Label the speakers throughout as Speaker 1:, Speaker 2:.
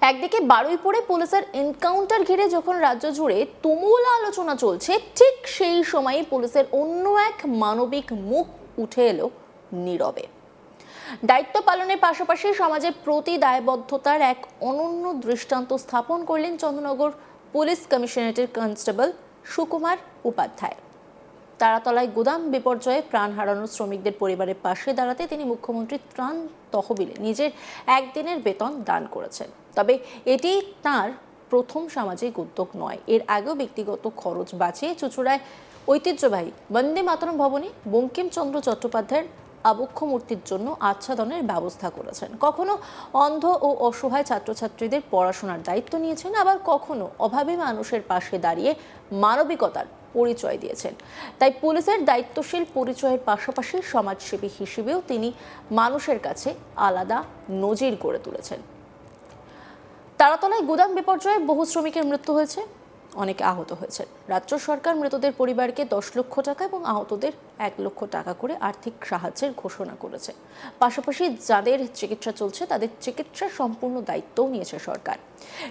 Speaker 1: একদিকে বারুইপুরে পুলিশের এনকাউন্টার ঘিরে যখন রাজ্য জুড়ে তুমুল আলোচনা চলছে, ঠিক সেই সময়ই পুলিশের অন্য এক মানবিক মুখ উঠে এলো নীরবে। দায়িত্ব পালনের পাশাপাশি সমাজের প্রতি দায়বদ্ধতার এক অনন্য দৃষ্টান্ত স্থাপন করলেন চন্দ্রনগর পুলিশ কমিশনারেটের কনস্টেবল সুকুমার উপাধ্যায়। তারাতলায় গুদাম বিপর্যয়ে প্রাণ হারানো শ্রমিকদের পরিবারের পাশে দাঁড়াতে তিনি মুখ্যমন্ত্রীর ত্রাণ তহবিলে নিজের একদিনের বেতন দান করেছেন। তবে এটি তার প্রথম সামাজিক উদ্যোগ নয়। এর আগেও ব্যক্তিগত খরচ বাঁচিয়ে চুঁচুড়ায় ঐতিহ্যবাহী বন্দে মাতরম ভবনে বঙ্কিমচন্দ্র চট্টোপাধ্যায়ের আবক্ষ মূর্তির জন্য আচ্ছাদনের ব্যবস্থা করেছেন। কখনো অন্ধ ও অসহায় ছাত্রছাত্রীদের পড়াশোনার দায়িত্ব নিয়েছেন, আবার কখনো অভাবী মানুষের পাশে দাঁড়িয়ে মানবিকতার পরিচয় দিয়েছেন। তাই পুলিশের দায়িত্বশীল পরিচয়ের পাশাপাশি সমাজসেবী হিসেবেও তিনি মানুষের কাছে আলাদা নজির গড়ে তুলেছেন। তারাতলায় গুদাম বিপর্যয়ে বহু শ্রমিকের মৃত্যু হয়েছে, অনেকে আহত হয়েছেন। রাজ্য সরকার মৃতদের পরিবারকে 10 লক্ষ টাকা এবং আহতদের 1 লক্ষ টাকা করে আর্থিক সাহায্যের ঘোষণা করেছে। পাশাপাশি যাদের চিকিৎসা চলছে তাদের চিকিৎসার সম্পূর্ণ দায়িত্বও নিয়েছে সরকার।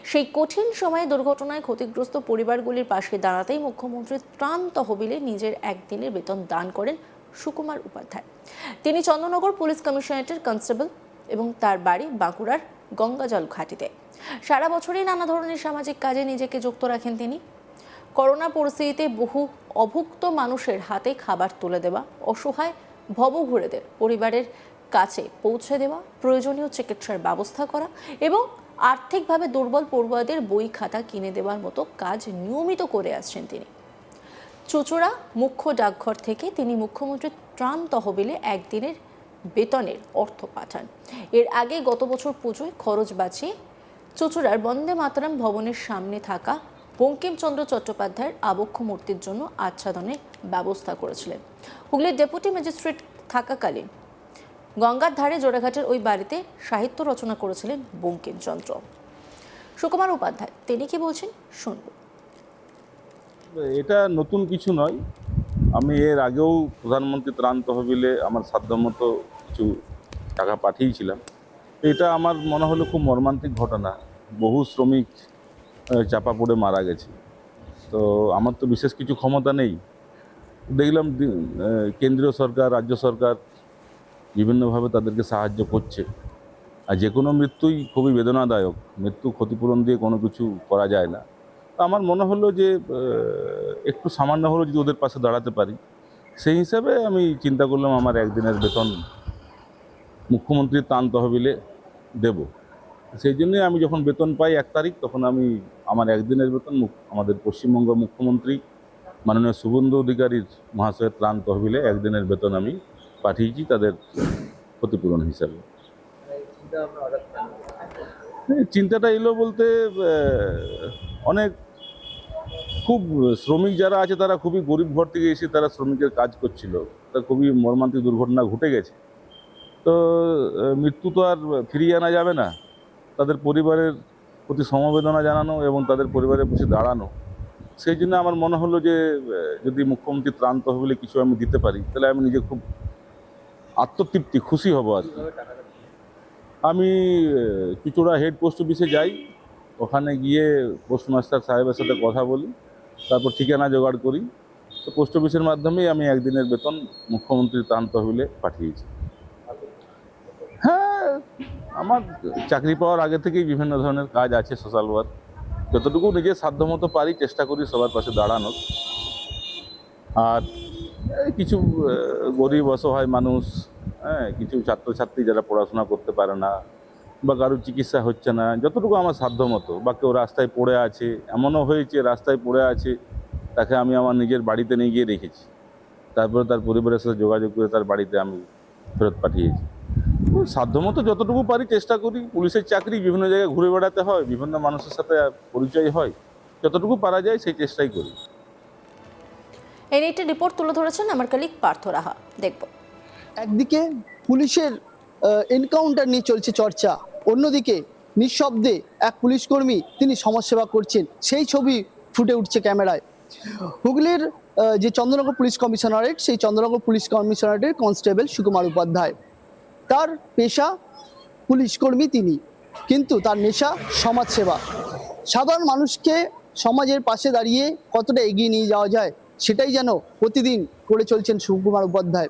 Speaker 1: সেই কঠিন সময়ে দুর্ঘটনায় ক্ষতিগ্রস্ত পরিবারগুলির পাশে দাঁড়াতেই মুখ্যমন্ত্রীর ত্রাণ তহবিলে নিজের একদিনের বেতন দান করেন সুকুমার উপাধ্যায়। তিনি চন্দ্রনগর পুলিশ কমিশনারেটের কনস্টেবল এবং তার বাড়ি বাঁকুড়ার গঙ্গাজল ঘাটিতে। সারা বছরই নানা ধরনের সামাজিক কাজে নিজেকে যুক্ত রাখেন তিনি। করোনা পরিস্থিতিতে বহু অভুক্ত মানুষের হাতে খাবার তুলে দেওয়া, অসহায় ভবঘুরেদের পরিবারের কাছে পৌঁছে দেওয়া, প্রয়োজনীয় চিকিৎসার ব্যবস্থা করা এবং আর্থিকভাবে দুর্বল পড়ুয়াদের বই খাতা কিনে দেওয়ার মতো কাজ নিয়মিত করে আসছেন তিনি। চুঁচুড়া মুখ্য ডাকঘর থেকে তিনি মুখ্যমন্ত্রীর ত্রাণ তহবিলে একদিনের বেতনের অর্থ পাঠান। এর আগে গত বছর পুজোয় খরচ বাঁচিয়ে চুঁচুড়ার বন্দে মাতরম ভবনের সামনে থাকা বঙ্কিমচন্দ্র চট্টোপাধ্যায়ের আবক্ষ মূর্তির জন্য আচ্ছাদনের ব্যবস্থা করেছিলেন। হুগলির ডেপুটি ম্যাজিস্ট্রেট থাকাকালীন গঙ্গার ধারে জোড়াঘাটের ওই বাড়িতে সাহিত্য রচনা করেছিলেন বঙ্কিমচন্দ্র। সুকুমার উপাধ্যায় তিনি কি বলছেন শুনব।
Speaker 2: এটা নতুন কিছু নয়, আমি এর আগেও প্রধানমন্ত্রী ত্রাণ তহবিলে আমার সাধ্যমতো কিছু টাকা পাঠিয়েছিলাম। এটা আমার মনে হলো খুব মর্মান্তিক ঘটনা, বহু শ্রমিক চাপা পড়ে মারা গেছে। তো আমার তো বিশেষ কিছু ক্ষমতা নেই। দেখলাম কেন্দ্রীয় সরকার, রাজ্য সরকার বিভিন্নভাবে তাদেরকে সাহায্য করছে। আর যে কোনো মৃত্যুই খুবই বেদনাদায়ক, মৃত্যু ক্ষতিপূরণ দিয়ে কোনো কিছু করা যায় না। আমার মনে হলো যে একটু সামান্য হলেও যদি ওদের পাশে দাঁড়াতে পারি, সেই হিসাবে আমি চিন্তা করলাম আমার একদিনের বেতন মুখ্যমন্ত্রীর ত্রাণ তহবিলে দেব। সেই জন্যই আমি যখন বেতন পাই 1 তারিখ, তখন আমি আমার একদিনের বেতন আমাদের পশ্চিমবঙ্গ মুখ্যমন্ত্রী মাননীয় শুভেন্দু অধিকারীর মহাশয়ের ত্রাণ তহবিলে একদিনের বেতন আমি পাঠিয়েছি তাদের ক্ষতিপূরণ হিসাবে। চিন্তাটা এলো বলতে অনেক খুব শ্রমিক যারা আছে তারা খুবই গরিব ঘর থেকে এসে তারা শ্রমিকের কাজ করছিল, তা খুবই মর্মান্তিক দুর্ঘটনা ঘটে গেছে। তো মৃত্যু তো আর ফিরিয়ে আনা যাবে না, তাদের পরিবারের প্রতি সমবেদনা জানানো এবং তাদের পরিবারের পাশে দাঁড়ানো। সেই জন্য আমার মনে হলো যে যদি মুখ্যমন্ত্রী ত্রাণ তহবিলে কিছু আমি দিতে পারি, তাহলে আমি নিজে খুব আত্মতৃপ্তি খুশি হব আর কি। আমি চুঁচুড়া হেড পোস্ট অফিসে যাই, ওখানে গিয়ে পোস্টমাস্টার সাহেবের সাথে কথা বলি, তারপর ঠিকানা জোগাড় করি। তো পোস্ট অফিসের মাধ্যমেই আমি একদিনের বেতন মুখ্যমন্ত্রীর ত্রাণ তহবিলে পাঠিয়েছি। হ্যাঁ, আমার চাকরি পাওয়ার আগে থেকেই বিভিন্ন ধরনের কাজ আছে, সোশ্যাল ওয়ার্ক। যতটুকু নিজের সাধ্যমতো পারি চেষ্টা করি সবার পাশে দাঁড়ানোর। আর কিছু গরিব অসহায় মানুষ, কিছু ছাত্রছাত্রী যারা পড়াশোনা করতে পারে না বা কারোর চিকিৎসা হচ্ছে না, যতটুকু আমার সাধ্যমতো, বা কেউ রাস্তায় পড়ে আছে, এমনও হয়েছে রাস্তায় পড়ে আছে তাকে আমি আমার নিজের বাড়িতে নিয়ে গিয়ে রেখেছি, তারপরে তার পরিবারের সাথে যোগাযোগ করে তার বাড়িতে আমি ফেরত পাঠিয়েছি। সাধ্যমতো যতটুকু পারি চেষ্টা করি। পুলিশের চাকরি, বিভিন্ন জায়গায় ঘুরে বেড়াতে হয়, বিভিন্ন মানুষের সাথে পরিচয় হয়, যতটুকু পারা যায় সেই চেষ্টাই করি।
Speaker 1: এই নিয়ে একটি রিপোর্ট তুলে ধরেছেন আমার কলিগ পার্থ রাহা, দেখব।
Speaker 3: একদিকে পুলিশের এনকাউন্টার নিয়ে চলছে চর্চা, অন্যদিকে নিঃশব্দে এক পুলিশকর্মী তিনি সমাজসেবা করছেন, সেই ছবি ফুটে উঠছে ক্যামেরায়। হুগলির যে চন্দ্রনগর পুলিশ কমিশনারেট, সেই চন্দ্রনগর পুলিশ কমিশনারেটের কনস্টেবল সুকুমার উপাধ্যায়, তার পেশা পুলিশকর্মী তিনি। কিন্তু তার নেশা সমাজসেবা। সাধারণ মানুষকে সমাজের পাশে দাঁড়িয়ে কতটা এগিয়ে নিয়ে যাওয়া যায় সেটাই যেন প্রতিদিন করে চলছেন সুকুমার উপাধ্যায়।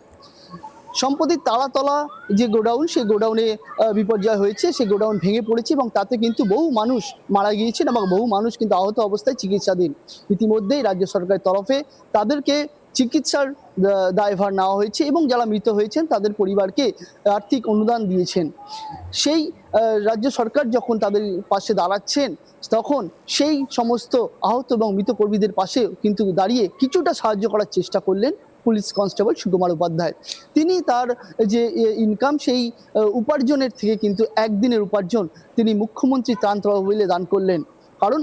Speaker 3: সম্প্রতি তালাতলা যে গোডাউন, সেই গোডাউনে বিপর্যয় হয়েছে, সেই গোডাউন ভেঙে পড়েছে এবং তাতে কিন্তু বহু মানুষ মারা গিয়েছেন এবং বহু মানুষ কিন্তু আহত অবস্থায় চিকিৎসাধীন। ইতিমধ্যেই রাজ্য সরকারের তরফে তাদেরকে চিকিৎসার দায়ভার নেওয়া হয়েছে এবং যারা মৃত হয়েছেন তাদের পরিবারকে আর্থিক অনুদান দিয়েছেন। সেই রাজ্য সরকার যখন তাদের পাশে দাঁড়াচ্ছেন, তখন সেই সমস্ত আহত এবং মৃত কর্মীদের পাশে কিন্তু দাঁড়িয়ে কিছুটা সাহায্য করার চেষ্টা করলেন পুলিশ কনস্টেবল সুকুমার উপাধ্যায়। তিনি তার যে ইনকাম, সেই উপার্জনের থেকে কিন্তু একদিনের উপার্জন তিনি মুখ্যমন্ত্রী ত্রাণ তহবিলে দান করলেন। কারণ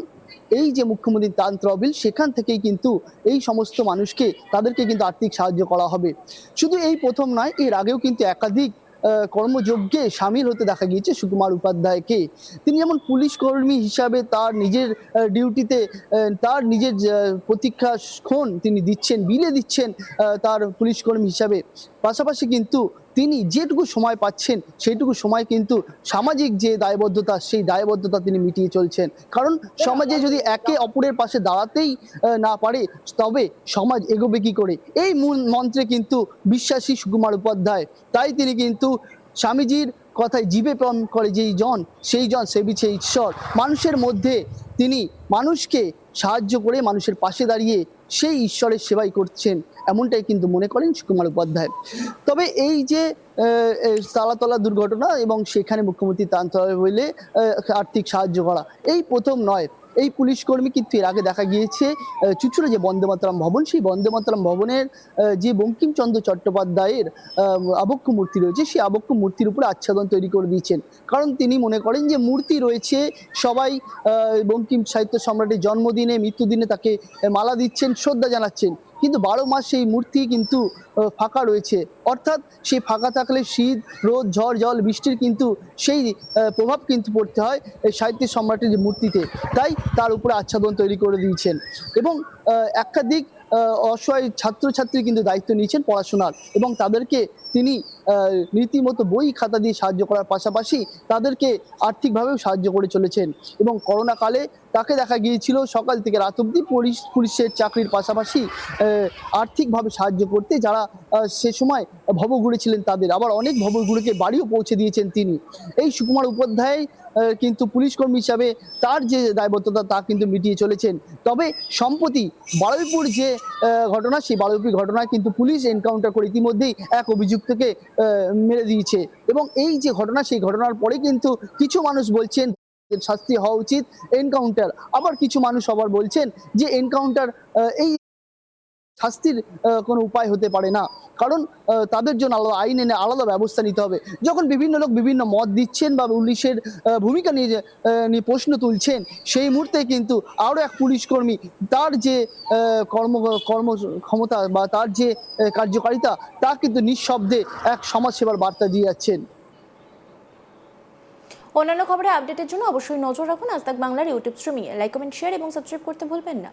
Speaker 3: এই যে মুখ্যমন্ত্রী ত্রাণ তহবিল, সেখান থেকেই কিন্তু এই সমস্ত মানুষকে তাদেরকে কিন্তু আর্থিক সাহায্য করা হবে। শুধু এই প্রথম নয়, এর আগেও কিন্তু একাধিক কর্মযজ্ঞে সামিল হতে দেখা গিয়েছে সুকুমার উপাধ্যায়কে। তিনি যেমন পুলিশ কর্মী হিসাবে তার নিজের ডিউটিতে তার নিজের প্রতীক্ষাক্ষণ তিনি দিচ্ছেন, বিলে দিচ্ছেন তার পুলিশ কর্মী হিসাবে। পাশাপাশি কিন্তু তিনি যেটুকু সময় পাচ্ছেন সেইটুকু সময় কিন্তু সামাজিক যে দায়বদ্ধতা, সেই দায়বদ্ধতা তিনি মিটিয়ে চলছেন। কারণ সমাজে যদি একে অপরের পাশে দাঁড়াতেই না পারে, তবে সমাজ এগোবে কি করে? এই মূল মন্ত্রে কিন্তু বিশ্বাসী সুকুমার উপাধ্যায়। তাই তিনি কিন্তু স্বামীজির কথায় জীবে প্রেম করে যেই জন, সেই জন সেবিছে ঈশ্বর। মানুষের মধ্যে তিনি মানুষকে সাহায্য করে মানুষের পাশে দাঁড়িয়ে সেই ঈশ্বরের সেবাই করছেন, এমনটাই কিন্তু মনে করেন সুকুমার উপাধ্যায়। তবে এই যে তালাতলা দুর্ঘটনা এবং সেখানে মুখ্যমন্ত্রী ত্রাণ তহবিলে আর্থিক সাহায্য করা এই প্রথম নয়। এই পুলিশ কর্মী কিন্তু এর আগে দেখা গিয়েছে চুঁচুড়া যে বন্দে মাতরম ভবন, সেই বন্দে মাতরম ভবনের যে বঙ্কিমচন্দ্র চট্টোপাধ্যায়ের আবক্ষ মূর্তি রয়েছে, সেই আবক্ষ মূর্তির উপরে আচ্ছাদন তৈরি করে দিয়েছেন। কারণ তিনি মনে করেন যে মূর্তি রয়েছে, সবাই বঙ্কিম সাহিত্য সম্রাটের জন্মদিনে, মৃত্যুদিনে তাকে মালা দিচ্ছেন, শ্রদ্ধা জানাচ্ছেন, কিন্তু 12 মাস সেই মূর্তি কিন্তু ফাঁকা রয়েছে। অর্থাৎ সেই ফাঁকা থাকলে শীত, রোদ, ঝড়, জল, বৃষ্টির কিন্তু সেই প্রভাব কিন্তু পড়তে হয় সাহিত্য সম্রাটের যে মূর্তিতে। তাই তার উপরে আচ্ছাদন তৈরি করে দিয়েছেন এবং একাধিক অসহায় ছাত্রছাত্রী কিন্তু দায়িত্ব নিয়েছেন পড়াশোনার এবং তাদেরকে তিনি রীতিমতো বই খাতা দিয়ে সাহায্য করার পাশাপাশি তাদেরকে আর্থিকভাবেও সাহায্য করে চলেছেন। এবং করোনা কালে তাকে দেখা গিয়েছিল সকাল থেকে রাত অবধি পুলিশের চাকরির পাশাপাশি আর্থিকভাবে সাহায্য করতে, যারা সে সময় ভবঘুরে ছিলেন তাদের। আবার অনেক ভবঘুরেকে বাড়িও পৌঁছে দিয়েছেন তিনি। এই সুকুমার উপাধ্যায় কিন্তু পুলিশ কর্মী হিসাবে তার যে দায়বদ্ধতা তা কিন্তু মিটিয়ে চলেছেন। তবে সম্প্রতি বারুইপুর যে ঘটনা, সেই বারুইপুর ঘটনায় কিন্তু পুলিশ এনকাউন্টার করে ইতিমধ্যেই এক অভিযুক্তকে মেরে দিয়েছে। এবং এই যে ঘটনা, সেই ঘটনার পরে কিন্তু কিছু মানুষ বলছেন শাস্তি হওয়া উচিত এনকাউন্টার, আবার কিছু মানুষ আবার বলছেন যে এনকাউন্টার এই শাস্তির কোনো উপায় হতে পারে না। কারণ তাদের জন্য আলাদা আইন এনে আলাদা ব্যবস্থা নিতে হবে। যখন বিভিন্ন লোক বিভিন্ন মত দিচ্ছেন বা পুলিশের ভূমিকা নিয়ে প্রশ্ন তুলছেন, সেই মুহূর্তে কিন্তু আরও এক পুলিশ কর্মী তার যে কর্ম ক্ষমতা বা তার যে কার্যকারিতা, তা কিন্তু নিঃশব্দে এক সমাজসেবার বার্তা দিয়ে যাচ্ছেন।
Speaker 1: অন্যান্য খবরে আপডেটের জন্য অবশ্যই নজর রাখুন আজ তাক বাংলার ইউটিউব স্ট্রিমিংয়ে। লাইক, কমেন্ট, শেয়ার এবং সাবস্ক্রাইব করতে ভুলবেন না।